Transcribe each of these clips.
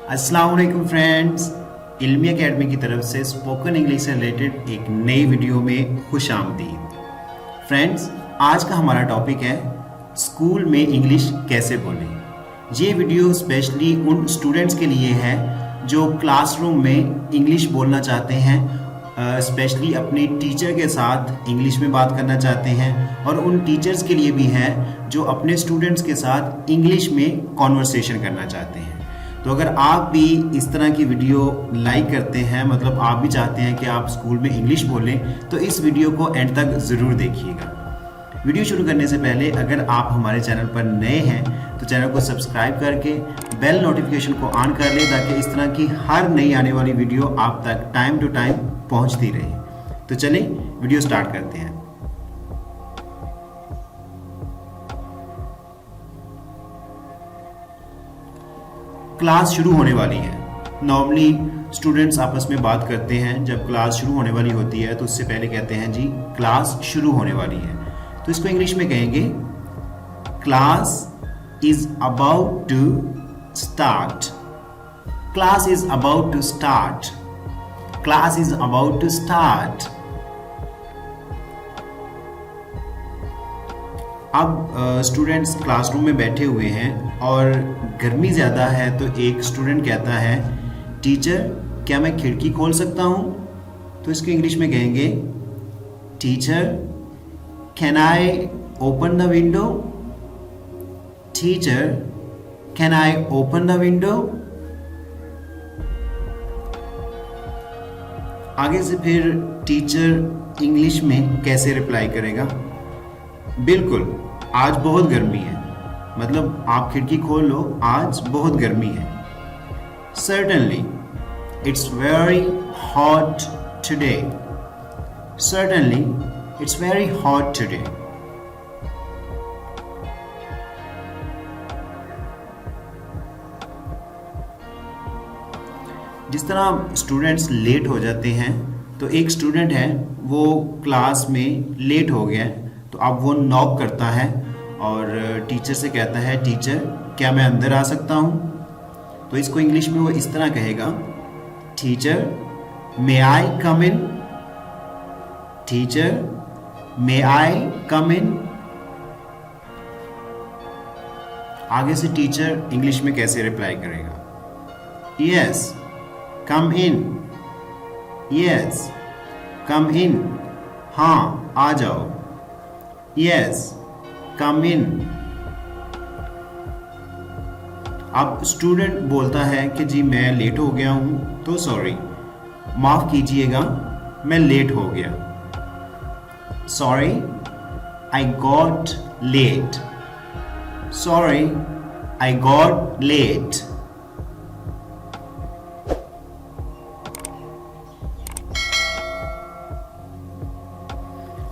अस्सलाम वालेकुम फ्रेंड्स, इल्मी एकेडमी की तरफ से स्पोकन इंग्लिश से रिलेटेड एक नई वीडियो में खुश आमदीद। फ्रेंड्स, आज का हमारा टॉपिक है स्कूल में इंग्लिश कैसे बोलें। ये वीडियो स्पेशली उन स्टूडेंट्स के लिए है जो क्लासरूम में इंग्लिश बोलना चाहते हैं, स्पेशली अपने टीचर के साथ इंग्लिश में बात करना चाहते हैं, और उन टीचर्स के लिए भी है जो अपने स्टूडेंट्स के साथ इंग्लिश में कॉन्वर्सेशन करना चाहते हैं। तो अगर आप भी इस तरह की वीडियो लाइक करते हैं, मतलब आप भी चाहते हैं कि आप स्कूल में इंग्लिश बोलें, तो इस वीडियो को एंड तक ज़रूर देखिएगा। वीडियो शुरू करने से पहले अगर आप हमारे चैनल पर नए हैं तो चैनल को सब्सक्राइब करके बेल नोटिफिकेशन को ऑन कर लें, ताकि इस तरह की हर नई आने वाली वीडियो आप तक टाइम टू टाइम पहुंचती रहे। तो चलें वीडियो स्टार्ट करते हैं। क्लास शुरू होने वाली है। नॉर्मली स्टूडेंट्स आपस में बात करते हैं, जब क्लास शुरू होने वाली होती है तो उससे पहले कहते हैं जी क्लास शुरू होने वाली है। तो इसको इंग्लिश में कहेंगे class is about to start. Class is about to start. Class is about to start. अब स्टूडेंट्स क्लासरूम में बैठे हुए हैं और गर्मी ज़्यादा है, तो एक स्टूडेंट कहता है टीचर क्या मैं खिड़की खोल सकता हूँ? तो इसको इंग्लिश में कहेंगे teacher can I open the window. Teacher can I open the window. आगे से फिर टीचर इंग्लिश में कैसे रिप्लाई करेगा? बिल्कुल, आज बहुत गर्मी है, मतलब आप खिड़की खोल लो, आज बहुत गर्मी है। Certainly, it's very hot today. Certainly, it's very hot today. जिस तरह स्टूडेंट्स लेट हो जाते हैं, तो एक स्टूडेंट है वो क्लास में लेट हो गया, तो अब वो नॉक करता है और टीचर से कहता है टीचर क्या मैं अंदर आ सकता हूँ? तो इसको इंग्लिश में वो इस तरह कहेगा टीचर मे आई कम इन। टीचर मे आई कम इन। आगे से टीचर इंग्लिश में कैसे रिप्लाई करेगा? यस कम इन। यस कम इन। हाँ आ जाओ। यस कम इन। अब स्टूडेंट बोलता है कि जी मैं लेट हो गया हूं, तो सॉरी, माफ कीजिएगा, मैं लेट हो गया। Sorry I got late. Sorry I got late.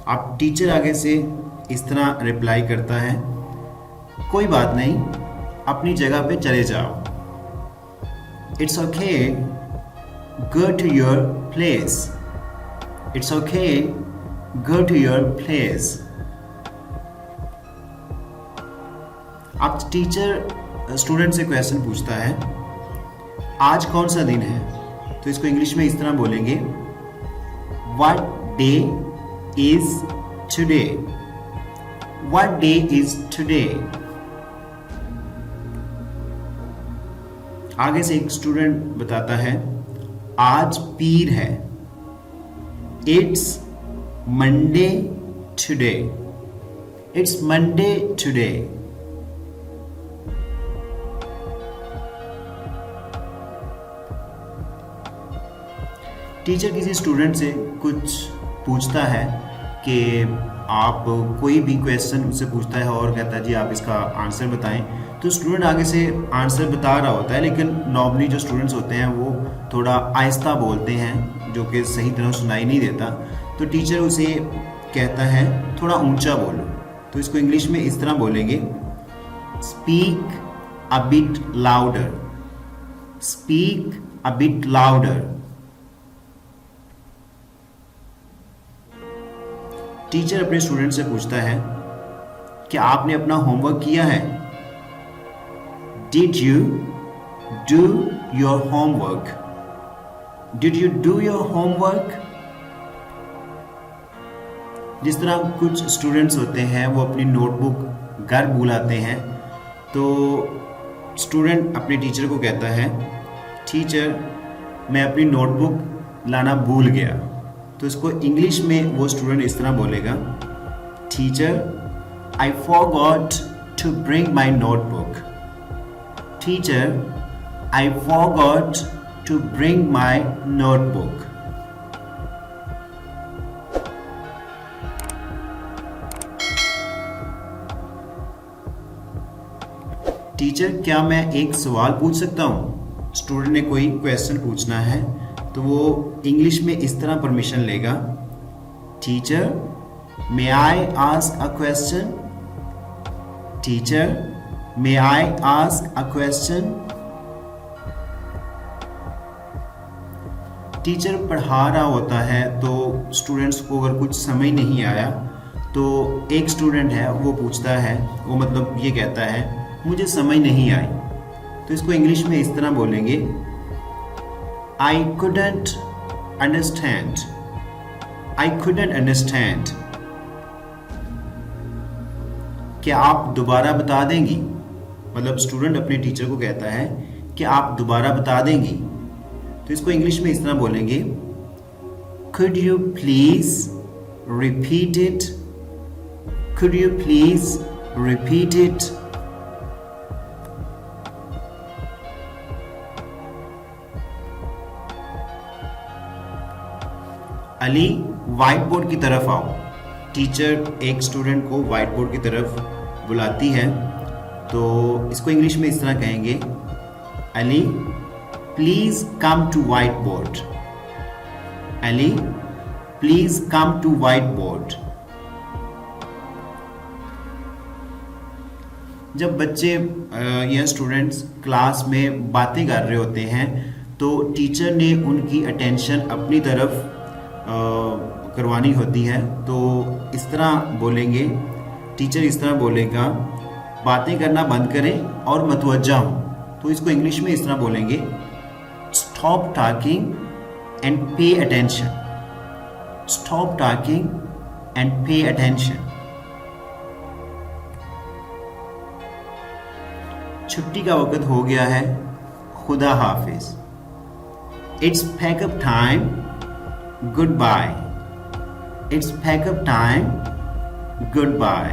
अब टीचर आगे से इस तरह रिप्लाई करता है कोई बात नहीं, अपनी जगह पे चले जाओ। It's okay, go to your place. It's okay, go to your place. अब टीचर स्टूडेंट से क्वेश्चन पूछता है आज कौन सा दिन है? तो इसको इंग्लिश में इस तरह बोलेंगे what day is today. What day is today? आगे से एक स्टूडेंट बताता है आज पीर है। It's Monday today. It's Monday today. Teacher किसी स्टूडेंट से कुछ पूछता है कि आप कोई भी क्वेश्चन उससे पूछता है और कहता है जी आप इसका आंसर बताएं, तो स्टूडेंट आगे से आंसर बता रहा होता है, लेकिन नॉर्मली जो स्टूडेंट्स होते हैं वो थोड़ा आहिस्ता बोलते हैं, जो कि सही तरह सुनाई नहीं देता। तो टीचर उसे कहता है थोड़ा ऊंचा बोलो। तो इसको इंग्लिश में इस तरह बोलेंगे speak a bit louder. Speak a bit louder. Teacher अपने स्टूडेंट से पूछता है कि आपने अपना होमवर्क किया है? Did you do your homework? Did you do your homework? जिस तरह कुछ स्टूडेंट्स होते हैं वो अपनी नोटबुक घर भूल आते हैं, तो स्टूडेंट अपने टीचर को कहता है, टीचर मैं अपनी नोटबुक लाना भूल गया। तो इसको इंग्लिश में वो स्टूडेंट इस तरह बोलेगा, teacher I forgot to bring my notebook. Teacher I forgot to bring my notebook. Teacher क्या मैं एक सवाल पूछ सकता हूँ? स्टूडेंट ने कोई क्वेश्चन पूछना है तो वो इंग्लिश में इस तरह परमिशन लेगा, teacher may I ask a question? Teacher may I ask a question? Teacher पढ़ा रहा होता है तो स्टूडेंट्स को अगर कुछ समझ नहीं आया तो एक स्टूडेंट है वो पूछता है, वो मतलब ये कहता है मुझे समझ नहीं आई। तो इसको इंग्लिश में इस तरह बोलेंगे, I couldn't understand. I couldn't understand. क्या आप दोबारा बता देंगी? मतलब स्टूडेंट अपने टीचर को कहता है कि आप दोबारा बता देंगी। तो इसको इंग्लिश में इस तरह बोलेंगे, could you please repeat it? Could you please repeat it? Ali white board की तरफ आओ। टीचर एक स्टूडेंट को व्हाइट बोर्ड की तरफ बुलाती है, तो इसको इंग्लिश में इस तरह कहेंगे, Ali please come to whiteboard. Ali please come to whiteboard. जब बच्चे या स्टूडेंट्स क्लास में बातें कर रहे होते हैं तो टीचर ने उनकी अटेंशन अपनी तरफ करवानी होती है, तो इस तरह बोलेंगे, टीचर इस तरह बोलेगा, बातें करना बंद करें और मतवज्जा हो। तो इसको इंग्लिश में इस तरह बोलेंगे, stop talking and pay attention. Stop talking and pay attention. छुट्टी का वक्त हो गया है, खुदा हाफिज। It's pack up time, goodbye. It's pack up time. Goodbye.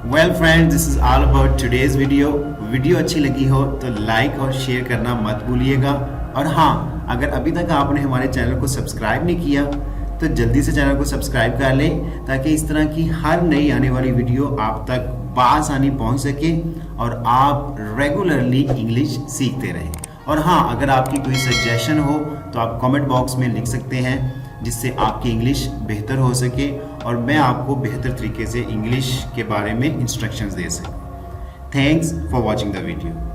Well friends, this is all about today's video. Video अच्छी लगी हो तो लाइक और शेयर करना मत भूलिएगा। और हाँ, अगर अभी तक आपने हमारे चैनल को सब्सक्राइब नहीं किया तो जल्दी से चैनल को सब्सक्राइब कर लें, ताकि इस तरह की हर नई आने वाली वीडियो आप तक बआसानी पहुंच सके और आप रेगुलरली इंग्लिश सीखते रहें। और हाँ, अगर आपकी कोई सजेशन हो तो आप कमेंट बॉक्स में लिख सकते हैं, जिससे आपकी इंग्लिश बेहतर हो सके और मैं आपको बेहतर तरीके से इंग्लिश के बारे में इंस्ट्रक्शंस दे सकूं। Thanks for watching the video.